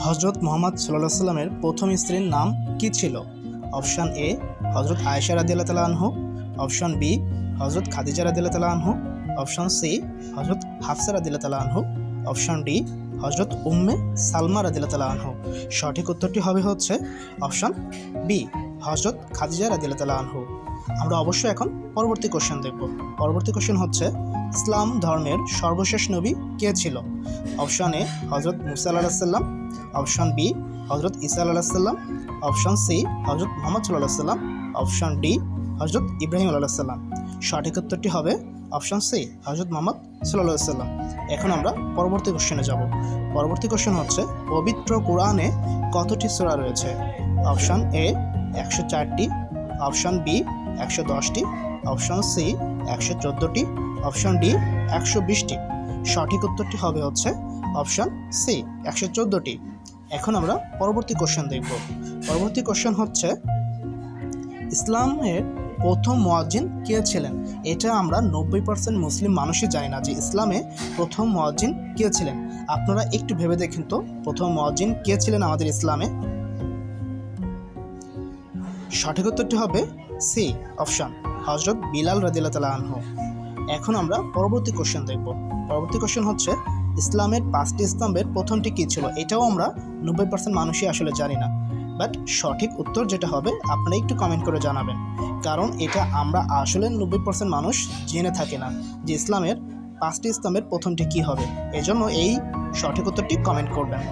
হজরত মুহাম্মদ সাল্লাল্লাহু আলাইহি সাল্লামের প্রথম স্ত্রীর নাম কি ছিল? অপশন এ হজরত আয়েশা রাদিয়াল্লাহু তাআলা আনহু, অপশন বি হজরত খাদিজা রাদিয়াল্লাহু তাআলা আনহু, অপশন সি হজরত হাফসা রাদিয়াল্লাহু তাআলা আনহু, অপশন ডি হজরত উম্মে সালমা রাদিয়াল্লাহু তাআলা আনহু। সঠিক উত্তরটি হবে হচ্ছে অপশন বি হজরত খাদিজা রাদিয়াল্লাহু তাআলা আনহু। আমরা অবশ্যই এখন পরবর্তী কোশ্চেন দেখব। পরবর্তী কোশ্চেন হচ্ছে ইসলাম ধর্মের সর্বশেষ নবী কে ছিল? অপশন এ হজরত মুসা আলাইহিস সালাম, অপশন বি হজরত ঈসা আলাইহিস সালাম, অপশন সি হজরত মুহাম্মদ সাল্লাল্লাহু আলাইহি সাল্লাম, অপশন ডি হজরত ইব্রাহিম আলাইহিস সালাম। সঠিক উত্তরটি হবে অপশন সি হজরত মুহাম্মদ সাল্লাল্লাহু আলাইহি সাল্লাম। এখন আমরা পরবর্তী কোশ্চেনে যাব। পরবর্তী কোশ্চেন হচ্ছে পবিত্র কোরআনে কতটি সূরা রয়েছে? অপশন এ 104টি, অপশন বি 110টি, অপশন সি 114টি, অপশন ডি 120টি। সঠিক উত্তরটি হবে হচ্ছে অপশন সি 114টি। এখন আমরা পরবর্তী কোশ্চেন দেখব। পরবর্তী কোশ্চেন হচ্ছে ইসলামের প্রথম মুয়াজ্জিন কে ছিলেন? এটা আমরা 90% মুসলিম মানুষই জানি না যে ইসলামে প্রথম মুয়াজ্জিন কে ছিলেন। আপনারা একটু ভেবে দেখেন তো প্রথম মুয়াজ্জিন কে ছিলেন আমাদের ইসলামে। সঠিক উত্তরটি হবে সি অপশন হজরত বিলাল রাদিয়াল্লাহু তাআলা আনহু। এখন আমরা পরবর্তী কোশ্চেন দেখব। পরবর্তী কোশ্চেন হচ্ছে ইসলামের 5টি স্তম্ভের প্রথমটি কী ছিল? এটাও আমরা 90% মানুষই আসলে জানি না। বাট সঠিক উত্তর যেটা হবে আপনারা একটু কমেন্ট করে জানাবেন, কারণ এটা আমরা আসলে 90% মানুষ জেনে থাকে না যে ইসলামের 5টি স্তম্ভের প্রথমটি কী হবে। এজন্য এই সঠিক উত্তরটি কমেন্ট করবেন।